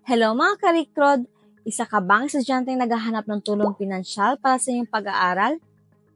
Hello mga karikrod! Isa ka bang estudyanteng naghahanap ng tulong pinansyal para sa iyong pag-aaral?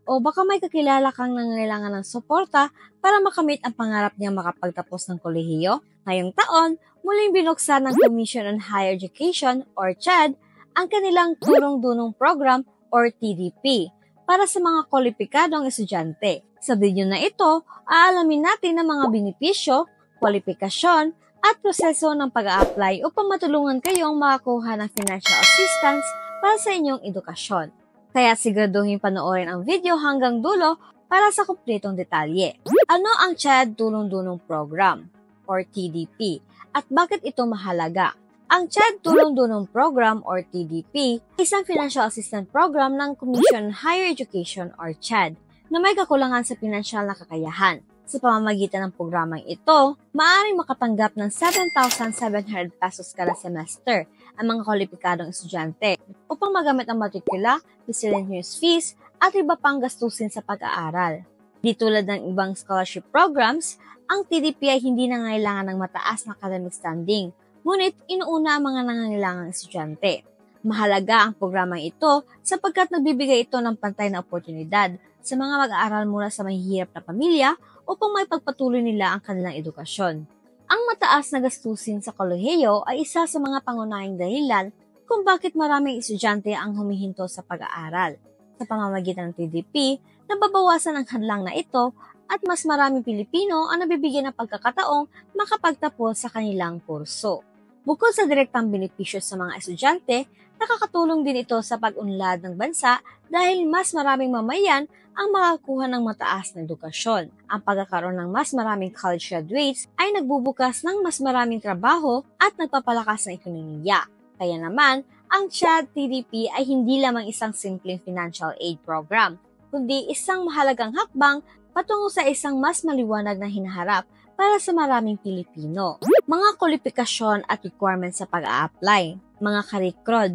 O baka may kakilala kang nangangailangan ng suporta para makamit ang pangarap niyang makapagtapos ng kolehiyo? Ngayong taon, muling binuksan ng Commission on Higher Education or CHED ang kanilang Tulong-Dunong Program or TDP para sa mga kwalipikadong estudyante. Sa video na ito, aalamin natin ang mga benepisyo, kwalifikasyon, at proseso ng pag-a-apply upang matulungan kayong makakuha ng financial assistance para sa inyong edukasyon. Kaya siguraduhin panoorin ang video hanggang dulo para sa kumpletong detalye. Ano ang CHED Tulong-Dunong Program or TDP at bakit ito mahalaga? Ang CHED Tulong-Dunong Program or TDP ay isang financial assistance program ng Commission on Higher Education or CHED na may kakulangan sa pinansyal na kakayahan. Sa pamamagitan ng programang ito, maaaring makatanggap ng 7,700 pesos kada semester ang mga kwalipikadong estudyante upang magamit ang matrikula, miscellaneous fees, at iba pang gastusin sa pag-aaral. Di tulad ng ibang scholarship programs, ang TDP ay hindi nangangailangan ng mataas na academic standing, ngunit inuuna ang mga nangangailangang estudyante. Mahalaga ang programang ito sapagkat nagbibigay ito ng pantay na oportunidad sa mga mag-aaral mula sa mahihirap na pamilya upang may pagpatuloy nila ang kanilang edukasyon. Ang mataas na gastusin sa kolehiyo ay isa sa mga pangunahing dahilan kung bakit maraming estudyante ang humihinto sa pag-aaral. Sa pamamagitan ng TDP, nababawasan ang hadlang na ito at mas maraming Pilipino ang nabibigyan ng pagkakataong makapagtapos sa kanilang kurso. Bukod sa direktang benepisyo sa mga estudyante, nakakatulong din ito sa pag-unlad ng bansa dahil mas maraming mamayan ang makakuha ng mataas na edukasyon. Ang pagkakaroon ng mas maraming college graduates ay nagbubukas ng mas maraming trabaho at nagpapalakas ng ekonomiya. Kaya naman, ang CHED-TDP ay hindi lamang isang simpleng financial aid program, kundi isang mahalagang hakbang patungo sa isang mas maliwanag na hinaharap para sa maraming Pilipino. Mga kwalifikasyon at requirements sa pag-a-apply. Mga karikrod,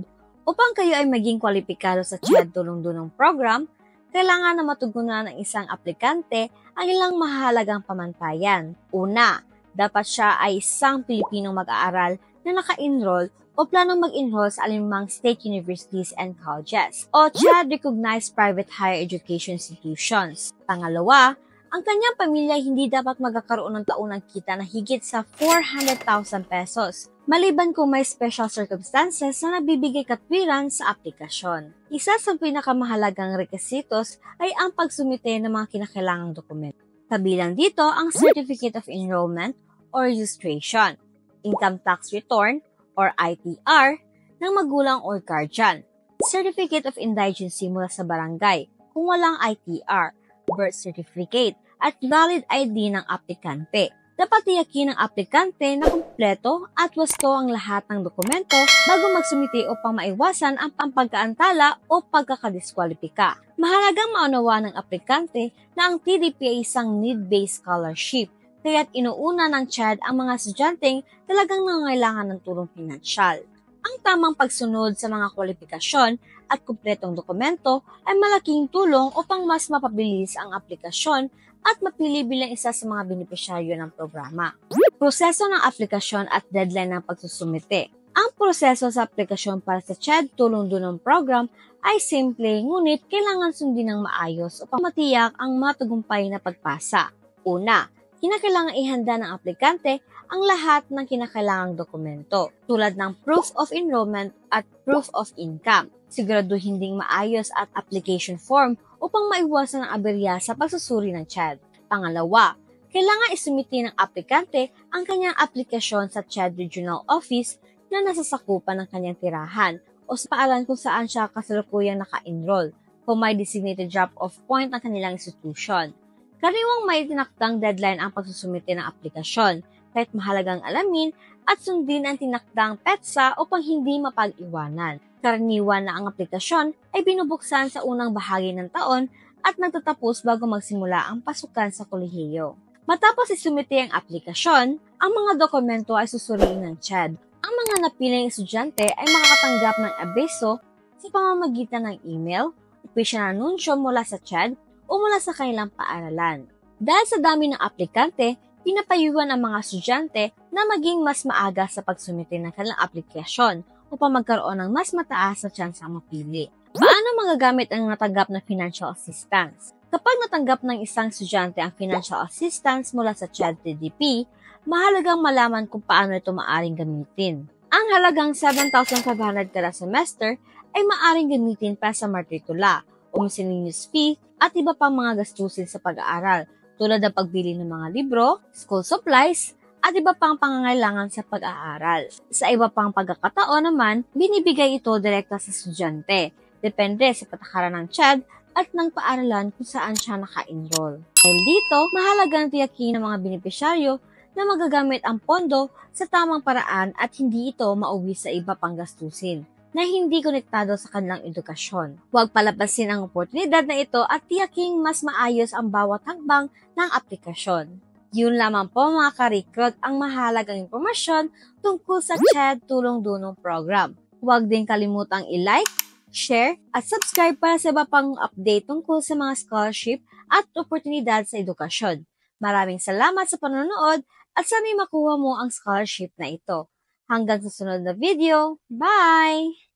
upang kayo ay maging kwalipikado sa CHED Tulong-Dunong Program, kailangan na matugunan ng isang aplikante ang ilang mahalagang pamantayan. Una, dapat siya ay isang Pilipinong mag-aaral na naka-enroll o planong mag-enroll sa alinmang state universities and colleges o CHED-recognized private higher education institutions. Pangalawa, ang kanyang pamilya hindi dapat magkakaroon ng taunang kita na higit sa 400,000 pesos, maliban kung may special circumstances na nagbibigay katwiran sa aplikasyon. Isa sa pinakamahalagang rekisitos ay ang pagsumite ng mga kinakailangang dokumento. Kabilang dito ang Certificate of Enrollment or Registration, Income Tax Return or ITR ng magulang or guardian, Certificate of Indigency mula sa barangay kung walang ITR, birth certificate, at valid ID ng aplikante. Dapat tiyakin ng aplikante na kumpleto at wasto ang lahat ng dokumento bago magsumite upang maiwasan ang pagkaantala o pagkakadiskwalipika. Mahalagang maunawa ng aplikante na ang TDP ay isang need-based scholarship, kaya't inuuna ng CHED ang mga estudyanteng talagang nangangailangan ng tulong pinansyal. Ang tamang pagsunod sa mga kwalifikasyon at kumpletong dokumento ay malaking tulong upang mas mapabilis ang aplikasyon at mapili bilang isa sa mga benepisyaryo ng programa. Proseso ng aplikasyon at deadline ng pagsusumite. Ang proseso sa aplikasyon para sa CHED Tulong-Dunong Program ay simple ngunit kailangan sundin ng maayos upang matiyak ang matagumpay na pagpasa. Una, kinakailangan ihanda ng aplikante ang lahat ng kinakailangang dokumento tulad ng proof of enrollment at proof of income. Siguraduhin ding maayos at application form upang maiwasan ang aberya sa pagsusuri ng CHED. Pangalawa, kailangan isumite ng aplikante ang kanyang aplikasyon sa CHED Regional Office na nasasakupan ng kanyang tirahan o sa paaralan kung saan siya kasalukuyang naka-enroll kung may designated drop-off point ng kanilang institution. Karaniwang may tinakdang deadline ang pagsusumite ng aplikasyon, kahit mahalagang alamin at sundin ang tinakdang petsa upang hindi mapag-iwanan. Karaniwan na ang aplikasyon ay binubuksan sa unang bahagi ng taon at nagtatapos bago magsimula ang pasukan sa kolehiyo. Matapos isumite ang aplikasyon, ang mga dokumento ay susuriin ng CHED. Ang mga napiling estudyante ay makakatanggap ng abiso sa pamamagitan ng email, opisyal na anunsyo mula sa CHED o mula sa kanilang paaralan. Dahil sa dami ng aplikante, pinapayuhan ang mga estudyante na maging mas maaga sa pagsumite ng kanilang aplikasyon upang magkaroon ng mas mataas na tsansang mapili. Paano magagamit ang natanggap na financial assistance? Kapag natanggap ng isang estudyante ang financial assistance mula sa CHED-TDP, mahalagang malaman kung paano ito maaring gamitin. Ang halagang 7,500 kada semester ay maaring gamitin para sa matrikula o miscellaneous fee at iba pang mga gastusin sa pag-aaral tulad ng pagbili ng mga libro, school supplies, at iba pang pangangailangan sa pag-aaral. Sa iba pang pagkakataon naman, binibigay ito direkta sa estudyante, depende sa patakaran ng CHED at ng paaralan kung saan siya naka-enroll. Dahil dito, mahalagang tiyakin ng mga benepisyaryo na magagamit ang pondo sa tamang paraan at hindi ito mauwi sa iba pang gastusin na hindi konektado sa kanilang edukasyon. Huwag palabasin ang oportunidad na ito at tiyaking mas maayos ang bawat hakbang ng aplikasyon. Yun lamang po mga ka-recruit ang mahalagang impormasyon tungkol sa CHED Tulong Dunong Program. Huwag din kalimutang i-like, share, at subscribe para sa iba pang update tungkol sa mga scholarship at oportunidad sa edukasyon. Maraming salamat sa panonood at sana'y makuha mo ang scholarship na ito. Hanggang sa sunod na video, bye!